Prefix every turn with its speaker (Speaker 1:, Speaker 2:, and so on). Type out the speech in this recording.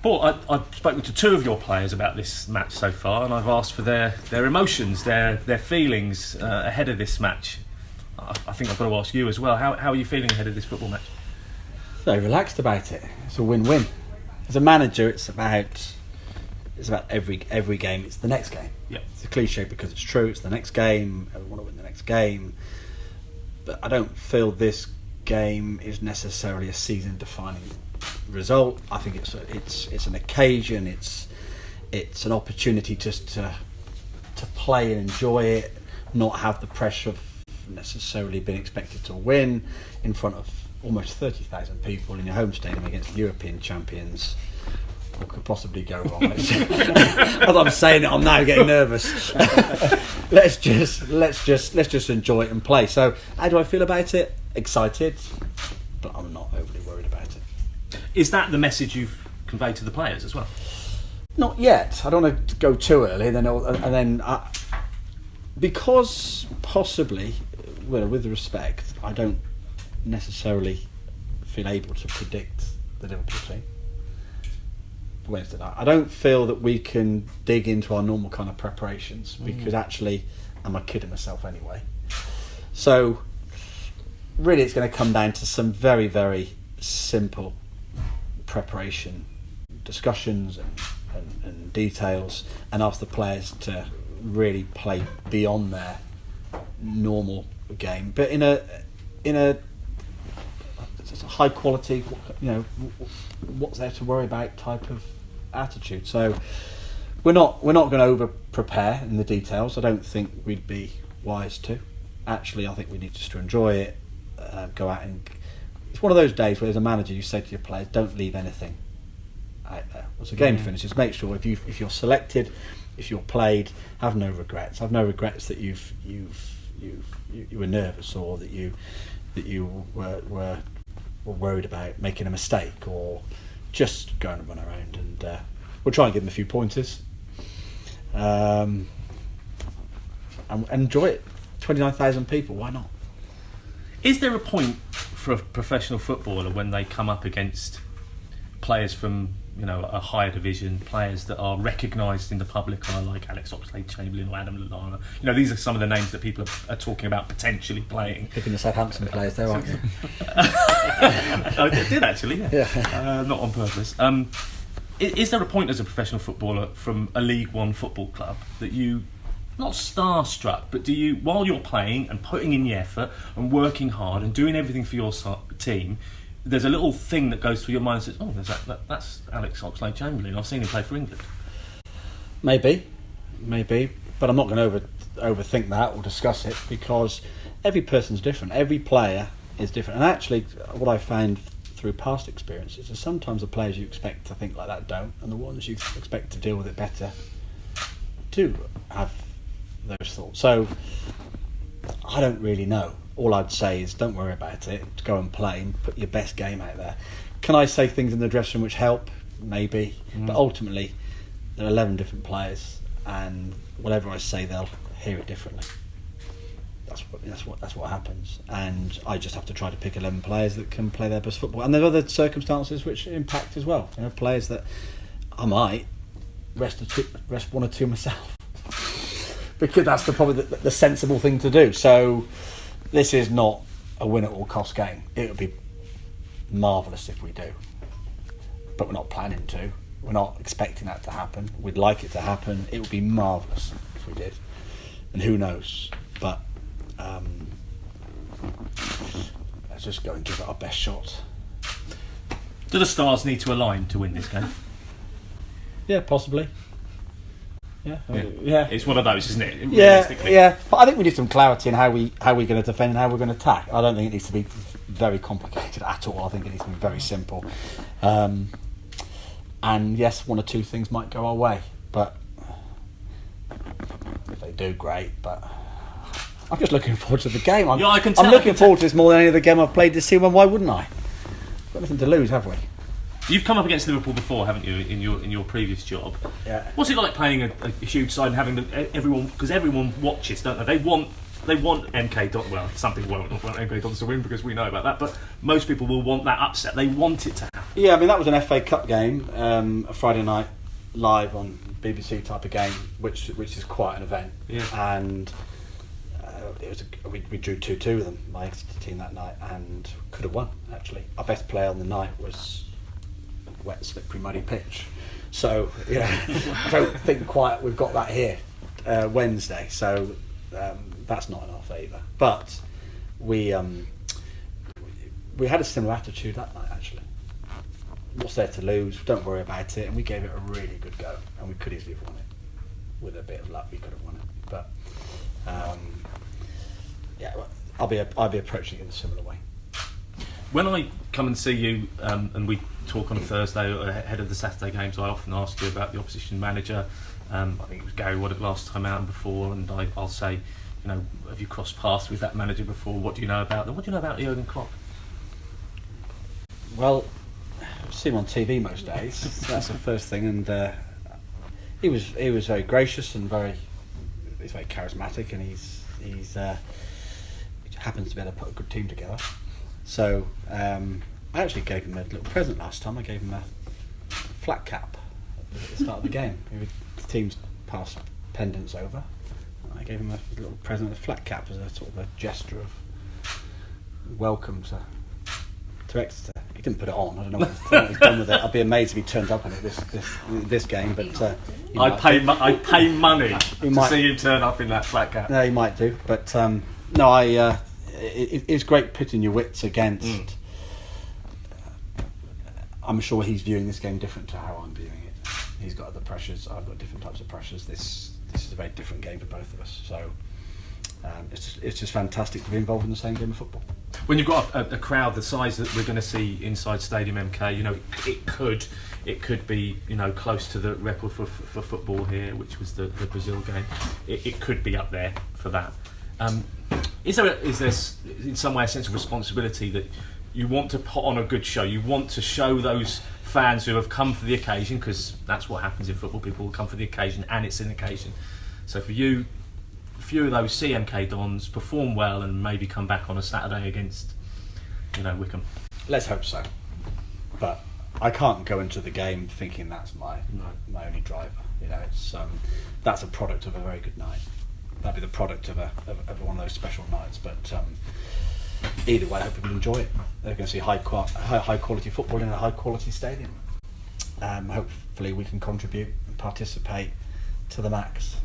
Speaker 1: Paul, I've spoken to two of your players about this match so far, and I've asked for their emotions, their feelings ahead of this match. I think I've got to ask you as well. How are you feeling ahead of this football match?
Speaker 2: Very relaxed about it. It's a win-win. As a manager, it's about every game. It's the next game.
Speaker 1: Yeah.
Speaker 2: It's a cliche because it's true. It's the next game. We want to win the next game. But I don't feel this game is necessarily a season-defining result. I think it's an occasion. It's an opportunity just to play and enjoy it, not have the pressure of necessarily being expected to win in front of almost 30,000 people in your home stadium against European champions. What could possibly go wrong? As I'm saying it, I'm now getting nervous. let's just enjoy it and play. So, how do I feel about it? Excited, but I'm not overly worried about it.
Speaker 1: Is that the message you've conveyed to the players as well?
Speaker 2: Not yet. I don't want to go too early, because possibly, well, with respect, I don't necessarily feel able to predict the Liverpool team for Wednesday night. I don't feel that we can dig into our normal kind of preparations because actually, am I kidding myself anyway? So, really, it's going to come down to some very, very simple preparation discussions and details, and ask the players to really play beyond their normal game, but in a high quality, what's there to worry about type of attitude. So we're not going to over prepare in the details. I don't think we'd be wise to. Actually, I think we need just to enjoy it, go out and. It's one of those days where, as a manager, you say to your players, "Don't leave anything out there." Once the game finishes, make sure if you're selected, if you're played, have no regrets. Have no regrets that you were nervous, or that you were worried about making a mistake, or just going to run around. And we'll try and give them a few pointers, and enjoy it. 29,000 people, why not?
Speaker 1: Is there a point for a professional footballer when they come up against players from a higher division, players that are recognised in the public eye, like Alex Oxlade-Chamberlain or Adam Lallana? These are some of the names that people are talking about potentially playing.
Speaker 2: Picking the Southampton players there, aren't you?
Speaker 1: I did actually,
Speaker 2: yeah.
Speaker 1: Not on purpose. Is there a point as a professional footballer from a League One football club that you, not starstruck, but do you, while you're playing and putting in the effort and working hard and doing everything for your team, there's a little thing that goes through your mind and says, "Oh, that's Alex Oxlade-Chamberlain. I've seen him play for England."
Speaker 2: Maybe, but I'm not going to overthink that or discuss it, because every person's different. Every player is different, and actually, what I found through past experiences is sometimes the players you expect to think like that don't, and the ones you expect to deal with it better do have those thoughts. So I don't really know. All I'd say is don't worry about it. Go and play and put your best game out there. Can I say things in the dressing room which help? Maybe. But ultimately, there are 11 different players, and whatever I say, they'll hear it differently. That's what happens. And I just have to try to pick 11 players that can play their best football. And there are other circumstances which impact as well. Players that I might rest one or two myself, because that's probably the sensible thing to do. So this is not a win-at-all-cost game. It would be marvellous if we do, but we're not planning to. We're not expecting that to happen. We'd like it to happen. It would be marvellous if we did, and who knows. But let's just go and give it our best shot.
Speaker 1: Do the stars need to align to win this game?
Speaker 2: Yeah, possibly. Yeah.
Speaker 1: It's one of those, isn't it?
Speaker 2: Yeah. But I think we need some clarity in how we're going to defend and how we're going to attack. I don't think it needs to be very complicated at all. I think it needs to be very simple. And yes, one or two things might go our way, but if they do, great. But I'm just looking forward to the game. I'm looking forward to this more than any other game I've played this season. Why wouldn't I? We've got nothing to lose, have we?
Speaker 1: You've come up against Liverpool before, haven't you, in your previous job?
Speaker 2: Yeah.
Speaker 1: What's it like playing a huge side and having everyone, because everyone watches, don't they? They they want MK Dons. Well, some people won't want MK Dons to win because we know about that, but most people will want that upset. They want it to happen.
Speaker 2: Yeah, I mean that was an FA Cup game, a Friday night live on BBC type of game, which is quite an event.
Speaker 1: Yeah.
Speaker 2: And we drew 2-2 with them, my Exeter team that night, and could have won. Actually, our best player on the night was a wet, slippery, muddy pitch. So I don't think quite we've got that here Wednesday. So that's not in our favour. But we had a similar attitude that night actually. What's there to lose? Don't worry about it. And we gave it a really good go, and we could easily have won it. With a bit of luck, we could have won it. But I'll be approaching it in a similar way.
Speaker 1: When I come and see you and we talk on a Thursday ahead of the Saturday games, I often ask you about the opposition manager. I think it was Gary Waddock last time out and before, and I'll say, have you crossed paths with that manager before? What do you know about them? What do you know about Jurgen Klopp?
Speaker 2: Well, I see him on TV most days. So that's the first thing, and he was very gracious and he's very charismatic, and he happens to be able to put a good team together. So I actually gave him a little present last time. I gave him a flat cap at the start of the game. The teams passed pendants over. I gave him a little present, a flat cap, as a sort of a gesture of welcome to Exeter. He didn't put it on. I don't know what he's done with it. I'd be amazed if he turned up on it this game. But
Speaker 1: I'd pay money to see him turn up in that flat cap.
Speaker 2: No, he might do. But no, it's great pitting your wits against. I'm sure he's viewing this game different to how I'm viewing it. He's got other pressures. I've got different types of pressures. This is a very different game for both of us. So it's just fantastic to be involved in the same game of football.
Speaker 1: When you've got a crowd the size that we're going to see inside Stadium MK, it could be close to the record for football here, which was the Brazil game. It could be up there for that. Is there in some way a sense of responsibility that you want to put on a good show? You want to show those fans who have come for the occasion, because that's what happens in football. People will come for the occasion, and it's an occasion. So for you, a few of those CMK Dons perform well and maybe come back on a Saturday against Wickham.
Speaker 2: Let's hope so. But I can't go into the game thinking that's my only driver. It's that's a product of a very good night. That'd be the product of one of those special nights. But either way, I hope people enjoy it. They're going to see high quality football in a high quality stadium. Hopefully we can contribute and participate to the max.